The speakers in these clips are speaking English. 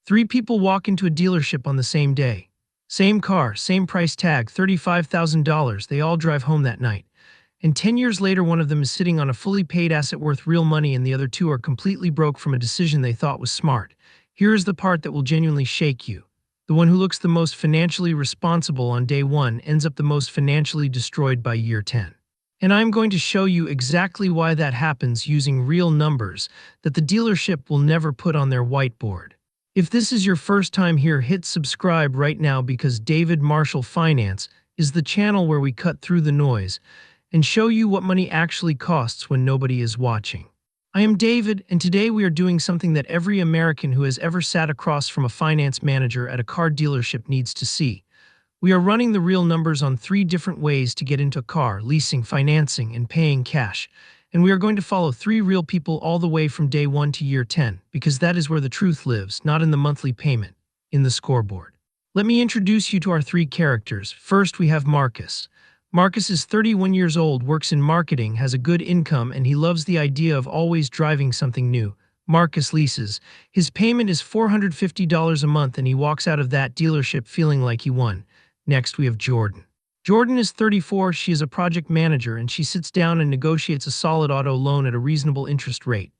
Three people walk into a dealership on the same day. Same car, same price tag, $35,000. They all drive home that night. And 10 years later, one of them is sitting on a fully paid asset worth real money, and the other two are completely broke from a decision they thought was smart. Here is the part that will genuinely shake you. The one who looks the most financially responsible on day one ends up the most financially destroyed by year 10. And I'm going to show you exactly why that happens using real numbers that the dealership will never put on their whiteboard. If this is your first time here, hit subscribe right now, because David Marshall Finance is the channel where we cut through the noise and show you what money actually costs when nobody is watching. I am David, and today we are doing something that every American who has ever sat across from a finance manager at a car dealership needs to see. We are running the real numbers on 3 different ways to get into a car: leasing, financing, and paying cash. And we are going to follow 3 real people all the way from day 1 to year 10, because that is where the truth lives, not in the monthly payment, in the scoreboard. Let me introduce you to our 3 characters. First, we have Marcus. Marcus is 31 years old, works in marketing, has a good income, and he loves the idea of always driving something new. Marcus leases. His payment is $450 a month, and he walks out of that dealership feeling like he won. Next, we have Jordan. Jordan is 34, she is a project manager, and she sits down and negotiates a solid auto loan at a reasonable interest rate.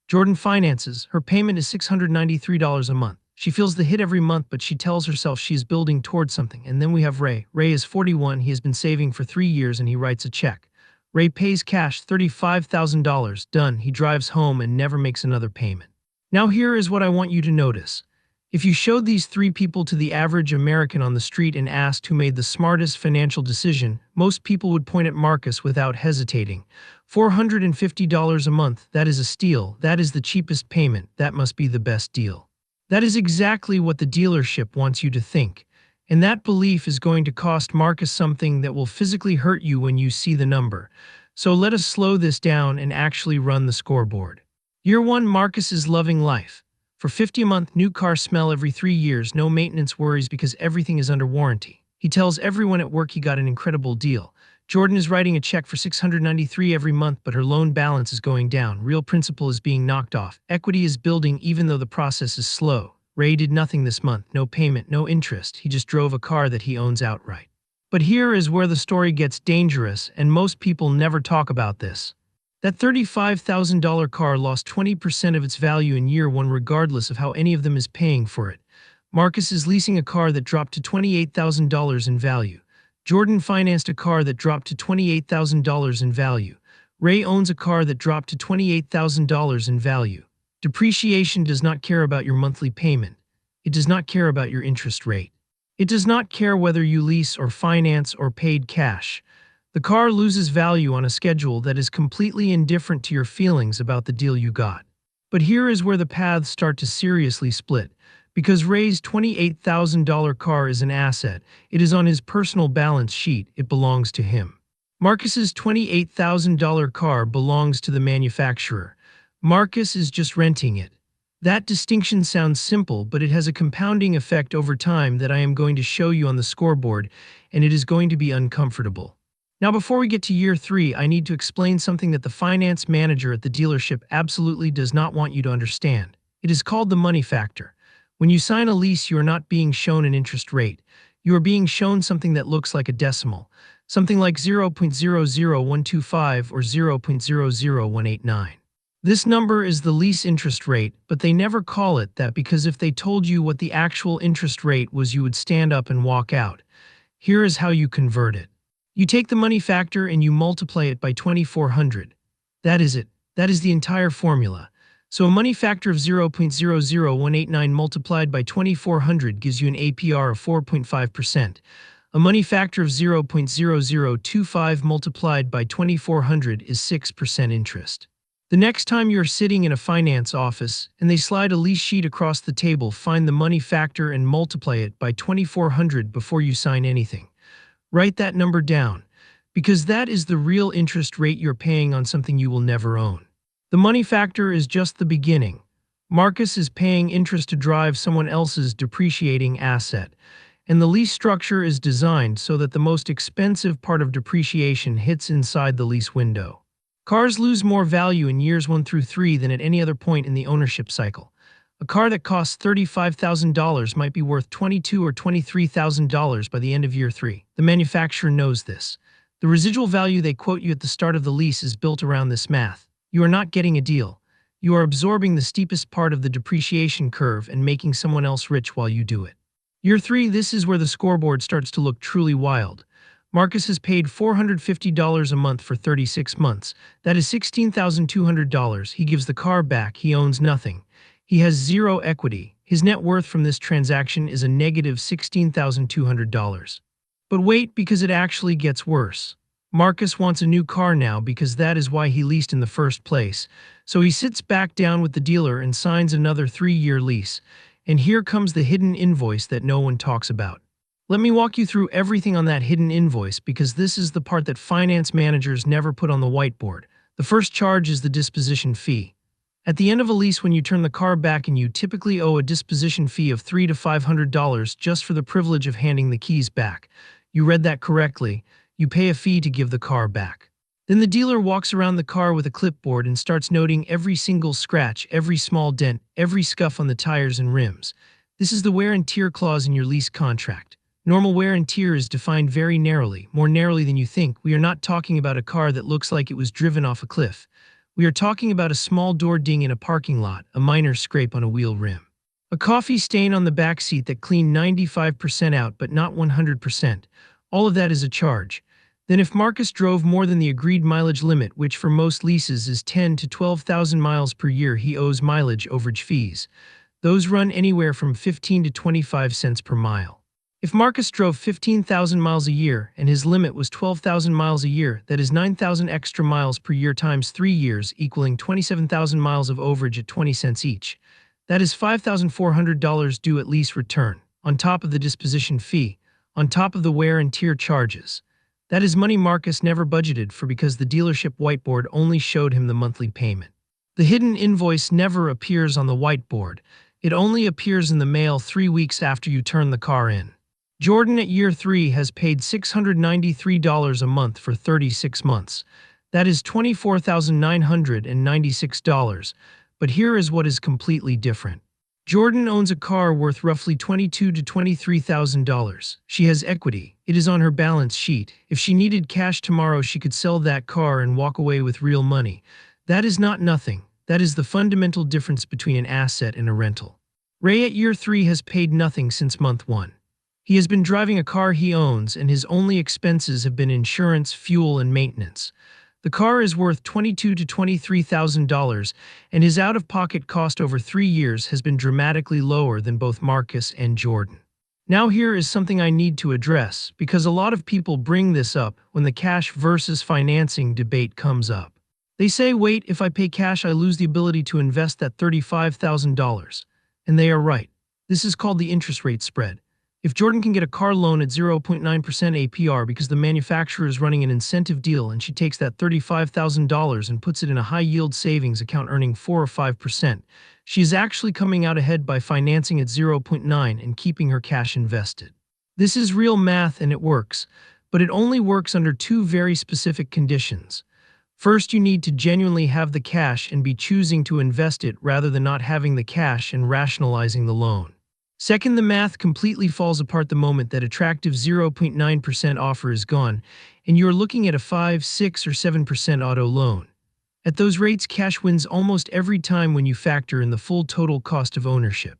Jordan finances. Her payment is $693 a month. She feels the hit every month, but she tells herself she is building towards something. And then we have Ray. Ray is 41, he has been saving for 3 years, and he writes a check. Ray pays cash, $35,000, done. He drives home and never makes another payment. Now here is what I want you to notice. If you showed these 3 people to the average American on the street and asked who made the smartest financial decision, most people would point at Marcus without hesitating. $450 a month, that is a steal. That is the cheapest payment. That must be the best deal. That is exactly what the dealership wants you to think. And that belief is going to cost Marcus something that will physically hurt you when you see the number. So let us slow this down and actually run the scoreboard. Year 1, Marcus is loving life. For $50 a month, new car smell every 3 years, no maintenance worries because everything is under warranty. He tells everyone at work he got an incredible deal. Jordan is writing a check for $693 every month, but her loan balance is going down. Real principal is being knocked off. Equity is building even though the process is slow. Ray did nothing this month, no payment, no interest. He just drove a car that he owns outright. But here is where the story gets dangerous, and most people never talk about this. That $35,000 car lost 20% of its value in year 1 regardless of how any of them is paying for it. Marcus is leasing a car that dropped to $28,000 in value. Jordan financed a car that dropped to $28,000 in value. Ray owns a car that dropped to $28,000 in value. Depreciation does not care about your monthly payment. It does not care about your interest rate. It does not care whether you lease or finance or paid cash. The car loses value on a schedule that is completely indifferent to your feelings about the deal you got. But here is where the paths start to seriously split. Because Ray's $28,000 car is an asset, it is on his personal balance sheet, it belongs to him. Marcus's $28,000 car belongs to the manufacturer. Marcus is just renting it. That distinction sounds simple, but it has a compounding effect over time that I am going to show you on the scoreboard, and it is going to be uncomfortable. Now, before we get to year 3, I need to explain something that the finance manager at the dealership absolutely does not want you to understand. It is called the money factor. When you sign a lease, you are not being shown an interest rate. You are being shown something that looks like a decimal, something like 0.00125 or 0.00189. This number is the lease interest rate, but they never call it that because if they told you what the actual interest rate was, you would stand up and walk out. Here is how you convert it. You take the money factor and you multiply it by 2400. That is it. That is the entire formula. So a money factor of 0.00189 multiplied by 2400 gives you an APR of 4.5%. A money factor of 0.0025 multiplied by 2400 is 6% interest. The next time you are sitting in a finance office and they slide a lease sheet across the table, find the money factor and multiply it by 2400 before you sign anything. Write that number down, because that is the real interest rate you're paying on something you will never own. The money factor is just the beginning. Marcus is paying interest to drive someone else's depreciating asset, and the lease structure is designed so that the most expensive part of depreciation hits inside the lease window. Cars lose more value in years 1 through 3 than at any other point in the ownership cycle. A car that costs $35,000 might be worth $22,000 or $23,000 by the end of year 3. The manufacturer knows this. The residual value they quote you at the start of the lease is built around this math. You are not getting a deal. You are absorbing the steepest part of the depreciation curve and making someone else rich while you do it. Year 3, this is where the scoreboard starts to look truly wild. Marcus has paid $450 a month for 36 months. That is $16,200. He gives the car back. He owns nothing. He has zero equity. His net worth from this transaction is a negative $16,200. But wait, because it actually gets worse. Marcus wants a new car now because that is why he leased in the first place. So he sits back down with the dealer and signs another 3-year lease. And here comes the hidden invoice that no one talks about. Let me walk you through everything on that hidden invoice because this is the part that finance managers never put on the whiteboard. The first charge is the disposition fee. At the end of a lease, when you turn the car back, and you typically owe a disposition fee of $300 to $500 just for the privilege of handing the keys back. You read that correctly. You pay a fee to give the car back. Then the dealer walks around the car with a clipboard and starts noting every single scratch, every small dent, every scuff on the tires and rims. This is the wear and tear clause in your lease contract. Normal wear and tear is defined very narrowly, more narrowly than you think. We are not talking about a car that looks like it was driven off a cliff. We are talking about a small door ding in a parking lot, a minor scrape on a wheel rim, a coffee stain on the back seat that cleaned 95% out but not 100%. All of that is a charge. Then if Marcus drove more than the agreed mileage limit, which for most leases is 10,000 to 12,000 miles per year, he owes mileage overage fees. Those run anywhere from 15 to 25 cents per mile. If Marcus drove 15,000 miles a year and his limit was 12,000 miles a year, that is 9,000 extra miles per year times 3 years, equaling 27,000 miles of overage at 20 cents each. That is $5,400 due at lease return, on top of the disposition fee, on top of the wear and tear charges. That is money Marcus never budgeted for because the dealership whiteboard only showed him the monthly payment. The hidden invoice never appears on the whiteboard. It only appears in the mail 3 weeks after you turn the car in. Jordan at year 3 has paid $693 a month for 36 months. That is $24,996. But here is what is completely different. Jordan owns a car worth roughly $22,000 to $23,000. She has equity. It is on her balance sheet. If she needed cash tomorrow, she could sell that car and walk away with real money. That is not nothing. That is the fundamental difference between an asset and a rental. Ray at year 3 has paid nothing since month 1. He has been driving a car he owns, and his only expenses have been insurance, fuel, and maintenance. The car is worth $22,000 to $23,000, and his out-of-pocket cost over 3 years has been dramatically lower than both Marcus and Jordan. Now here is something I need to address, because a lot of people bring this up when the cash versus financing debate comes up. They say, wait, if I pay cash, I lose the ability to invest that $35,000. And they are right. This is called the interest rate spread. If Jordan can get a car loan at 0.9% APR because the manufacturer is running an incentive deal and she takes that $35,000 and puts it in a high-yield savings account earning 4 or 5%, she is actually coming out ahead by financing at 0.9 and keeping her cash invested. This is real math and it works, but it only works under 2 very specific conditions. First, you need to genuinely have the cash and be choosing to invest it rather than not having the cash and rationalizing the loan. Second, the math completely falls apart the moment that attractive 0.9% offer is gone and you're looking at a 5, 6, or 7% auto loan. At those rates, cash wins almost every time when you factor in the full total cost of ownership.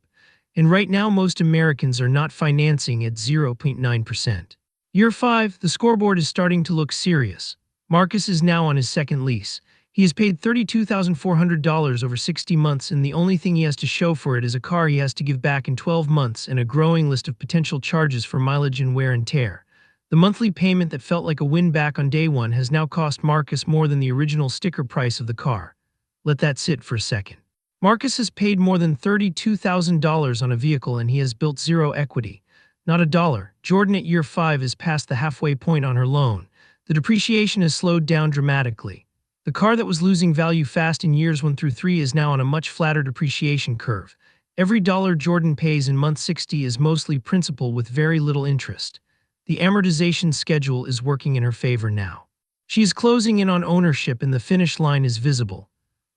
And right now, most Americans are not financing at 0.9%. Year 5, the scoreboard is starting to look serious. Marcus is now on his second lease. He has paid $32,400 over 60 months, and the only thing he has to show for it is a car he has to give back in 12 months and a growing list of potential charges for mileage and wear and tear. The monthly payment that felt like a win back on day 1 has now cost Marcus more than the original sticker price of the car. Let that sit for a second. Marcus has paid more than $32,000 on a vehicle and he has built zero equity. Not a dollar. Jordan at year 5 is past the halfway point on her loan. The depreciation has slowed down dramatically. The car that was losing value fast in years 1 through 3 is now on a much flatter depreciation curve. Every dollar Jordan pays in month 60 is mostly principal with very little interest. The amortization schedule is working in her favor now. She is closing in on ownership and the finish line is visible.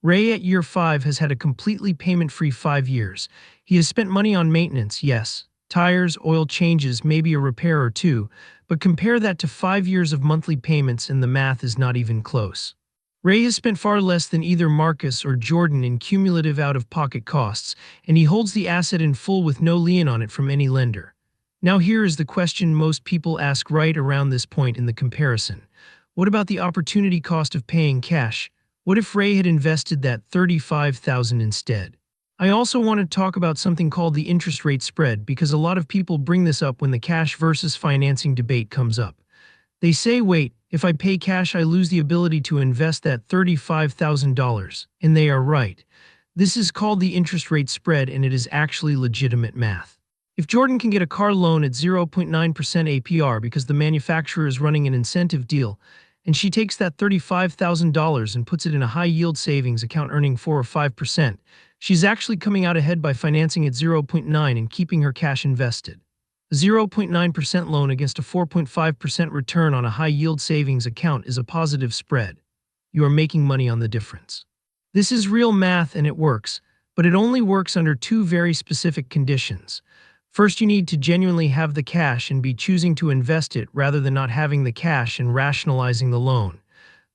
Ray at year 5 has had a completely payment-free 5 years. He has spent money on maintenance, yes, tires, oil changes, maybe a repair or two, but compare that to 5 years of monthly payments and the math is not even close. Ray has spent far less than either Marcus or Jordan in cumulative out-of-pocket costs, and he holds the asset in full with no lien on it from any lender. Now here is the question most people ask right around this point in the comparison. What about the opportunity cost of paying cash? What if Ray had invested that $35,000 instead? I also want to talk about something called the interest rate spread because a lot of people bring this up when the cash versus financing debate comes up. They say, wait, if I pay cash I lose the ability to invest that $35,000, and they are right. This is called the interest rate spread and it is actually legitimate math. If Jordan can get a car loan at 0.9% APR because the manufacturer is running an incentive deal, and she takes that $35,000 and puts it in a high-yield savings account earning 4 or 5%, she's actually coming out ahead by financing at 0.9 and keeping her cash invested. A 0.9% loan against a 4.5% return on a high-yield savings account is a positive spread. You are making money on the difference. This is real math and it works, but it only works under 2 very specific conditions. First, you need to genuinely have the cash and be choosing to invest it rather than not having the cash and rationalizing the loan.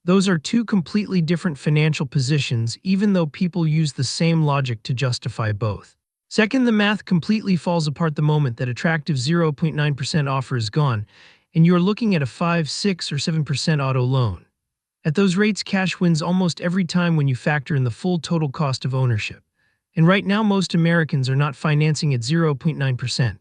Those are 2 completely different financial positions, even though people use the same logic to justify both. Second, the math completely falls apart the moment that attractive 0.9% offer is gone, and you are looking at a 5, 6, or 7% auto loan. At those rates, cash wins almost every time when you factor in the full total cost of ownership. And right now most Americans are not financing at 0.9%.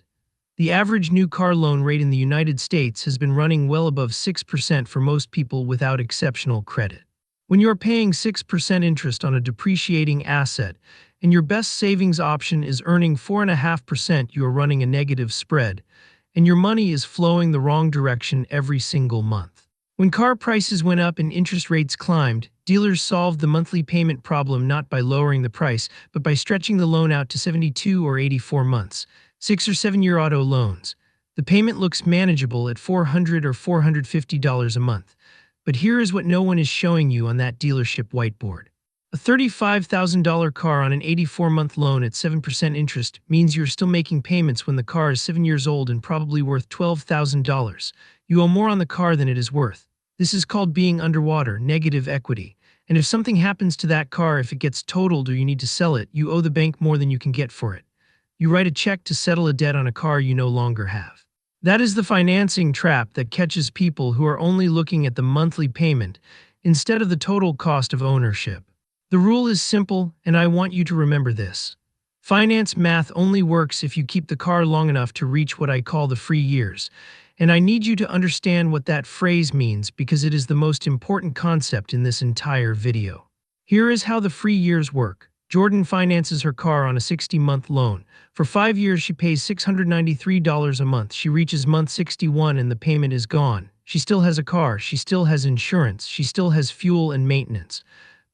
The average new car loan rate in the United States has been running well above 6% for most people without exceptional credit. When you are paying 6% interest on a depreciating asset, and your best savings option is earning 4.5%, you are running a negative spread, and your money is flowing the wrong direction every single month. When car prices went up and interest rates climbed, dealers solved the monthly payment problem not by lowering the price, but by stretching the loan out to 72 or 84 months, 6 or 7-year auto loans. The payment looks manageable at $400 or $450 a month. But here is what no one is showing you on that dealership whiteboard. A $35,000 car on an 84-month loan at 7% interest means you're still making payments when the car is 7 years old and probably worth $12,000. You owe more on the car than it is worth. This is called being underwater, negative equity. And if something happens to that car, if it gets totaled or you need to sell it, you owe the bank more than you can get for it. You write a check to settle a debt on a car you no longer have. That is the financing trap that catches people who are only looking at the monthly payment instead of the total cost of ownership. The rule is simple, and I want you to remember this. Finance math only works if you keep the car long enough to reach what I call the free years. And I need you to understand what that phrase means because it is the most important concept in this entire video. Here is how the free years work. Jordan finances her car on a 60-month loan. For 5 years, she pays $693 a month. She reaches month 61 and the payment is gone. She still has a car, she still has insurance, she still has fuel and maintenance.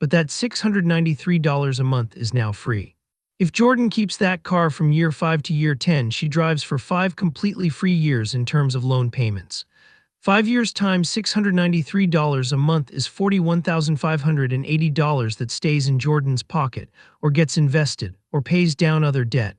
But that $693 a month is now free. If Jordan keeps that car from year 5 to year 10, she drives for 5 completely free years in terms of loan payments. 5 years times $693 a month is $41,580 that stays in Jordan's pocket, or gets invested, or pays down other debt.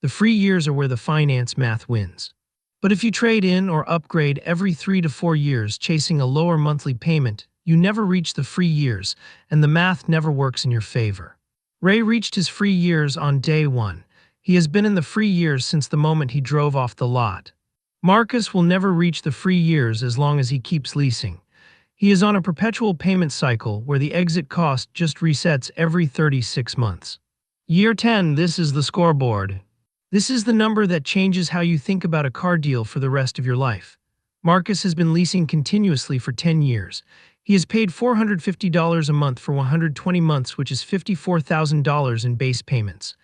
The free years are where the finance math wins. But if you trade in or upgrade every 3 to 4 years chasing a lower monthly payment, you never reach the free years, and the math never works in your favor. Ray reached his free years on day 1. He has been in the free years since the moment he drove off the lot. Marcus will never reach the free years as long as he keeps leasing. He is on a perpetual payment cycle where the exit cost just resets every 36 months. Year 10, this is the scoreboard. This is the number that changes how you think about a car deal for the rest of your life. Marcus has been leasing continuously for 10 years. He has paid $450 a month for 120 months, which is $54,000 in base payments.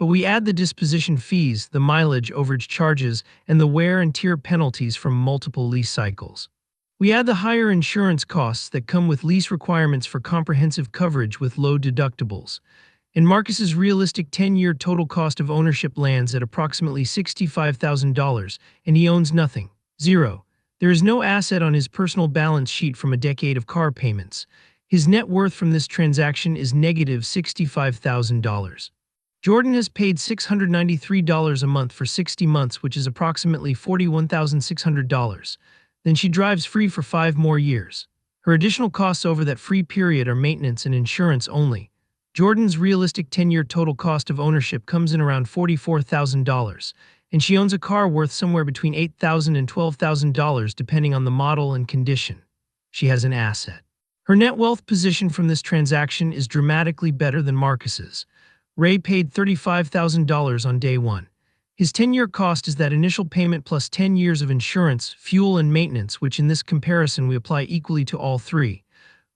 But we add the disposition fees, the mileage, overage charges, and the wear and tear penalties from multiple lease cycles. We add the higher insurance costs that come with lease requirements for comprehensive coverage with low deductibles. And Marcus's realistic 10-year total cost of ownership lands at approximately $65,000, and he owns nothing. Zero. There is no asset on his personal balance sheet from a decade of car payments. His net worth from this transaction is negative $65,000. Jordan has paid $693 a month for 60 months, which is approximately $41,600. Then she drives free for 5 more years. Her additional costs over that free period are maintenance and insurance only. Jordan's realistic 10-year total cost of ownership comes in around $44,000, and she owns a car worth somewhere between $8,000 and $12,000 depending on the model and condition. She has an asset. Her net wealth position from this transaction is dramatically better than Marcus's. Ray paid $35,000 on day one. His 10-year cost is that initial payment plus 10 years of insurance, fuel, and maintenance, which in this comparison we apply equally to all three.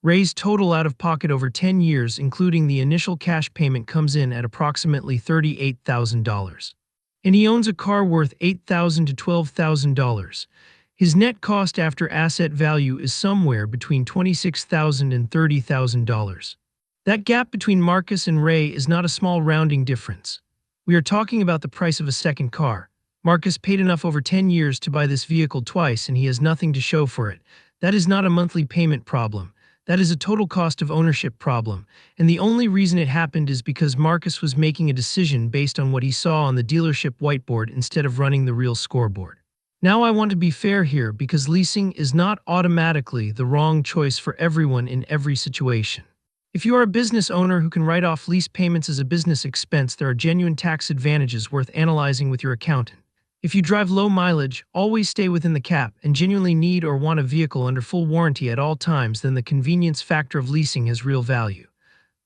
Ray's total out-of-pocket over 10 years, including the initial cash payment, comes in at approximately $38,000. And he owns a car worth $8,000 to $12,000. His net cost after asset value is somewhere between $26,000 and $30,000. That gap between Marcus and Ray is not a small rounding difference. We are talking about the price of a second car. Marcus paid enough over 10 years to buy this vehicle twice, and he has nothing to show for it. That is not a monthly payment problem. That is a total cost of ownership problem, and the only reason it happened is because Marcus was making a decision based on what he saw on the dealership whiteboard instead of running the real scoreboard. Now I want to be fair here, because leasing is not automatically the wrong choice for everyone in every situation. If you are a business owner who can write off lease payments as a business expense, there are genuine tax advantages worth analyzing with your accountant. If you drive low mileage, always stay within the cap, and genuinely need or want a vehicle under full warranty at all times, then the convenience factor of leasing has real value.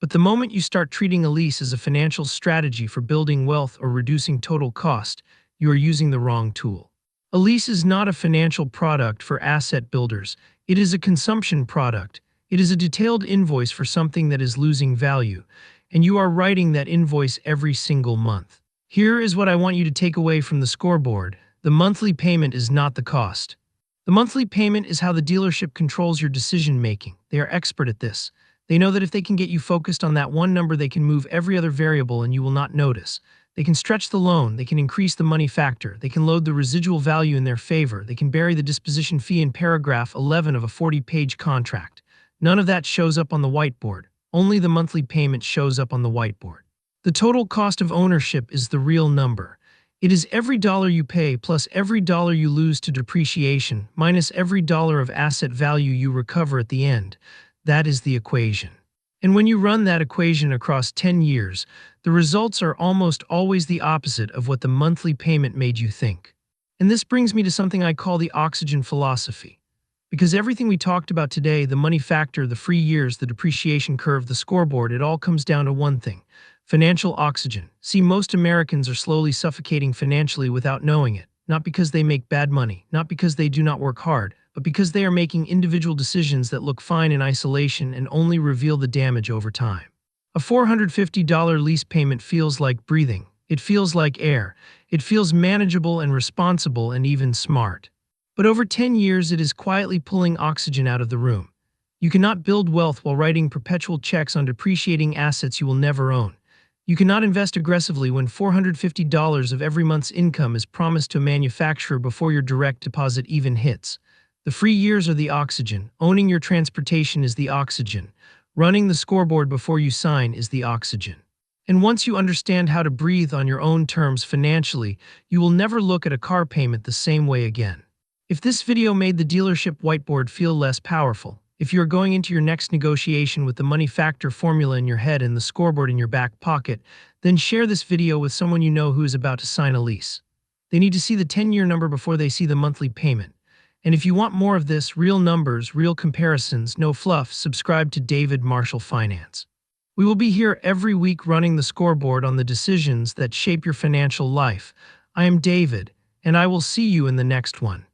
But the moment you start treating a lease as a financial strategy for building wealth or reducing total cost, you are using the wrong tool. A lease is not a financial product for asset builders. It is a consumption product. It is a detailed invoice for something that is losing value, and you are writing that invoice every single month. Here is what I want you to take away from the scoreboard. The monthly payment is not the cost. The monthly payment is how the dealership controls your decision-making. They are expert at this. They know that if they can get you focused on that one number, they can move every other variable and you will not notice. They can stretch the loan, they can increase the money factor, they can load the residual value in their favor, they can bury the disposition fee in paragraph 11 of a 40-page contract. None of that shows up on the whiteboard. Only the monthly payment shows up on the whiteboard. The total cost of ownership is the real number. It is every dollar you pay plus every dollar you lose to depreciation minus every dollar of asset value you recover at the end. That is the equation. And when you run that equation across 10 years, the results are almost always the opposite of what the monthly payment made you think. And this brings me to something I call the oxygen philosophy. Because everything we talked about today, the money factor, the free years, the depreciation curve, the scoreboard, it all comes down to one thing: financial oxygen. See, most Americans are slowly suffocating financially without knowing it, not because they make bad money, not because they do not work hard, but because they are making individual decisions that look fine in isolation and only reveal the damage over time. A $450 lease payment feels like breathing. It feels like air. It feels manageable and responsible and even smart. But over 10 years, it is quietly pulling oxygen out of the room. You cannot build wealth while writing perpetual checks on depreciating assets you will never own. You cannot invest aggressively when $450 of every month's income is promised to a manufacturer before your direct deposit even hits. The free years are the oxygen. Owning your transportation is the oxygen. Running the scoreboard before you sign is the oxygen. And once you understand how to breathe on your own terms financially, you will never look at a car payment the same way again. If this video made the dealership whiteboard feel less powerful, if you are going into your next negotiation with the money factor formula in your head and the scoreboard in your back pocket, then share this video with someone you know who is about to sign a lease. They need to see the 10-year number before they see the monthly payment. And if you want more of this, real numbers, real comparisons, no fluff, subscribe to David Marshall Finance. We will be here every week running the scoreboard on the decisions that shape your financial life. I am David, and I will see you in the next one.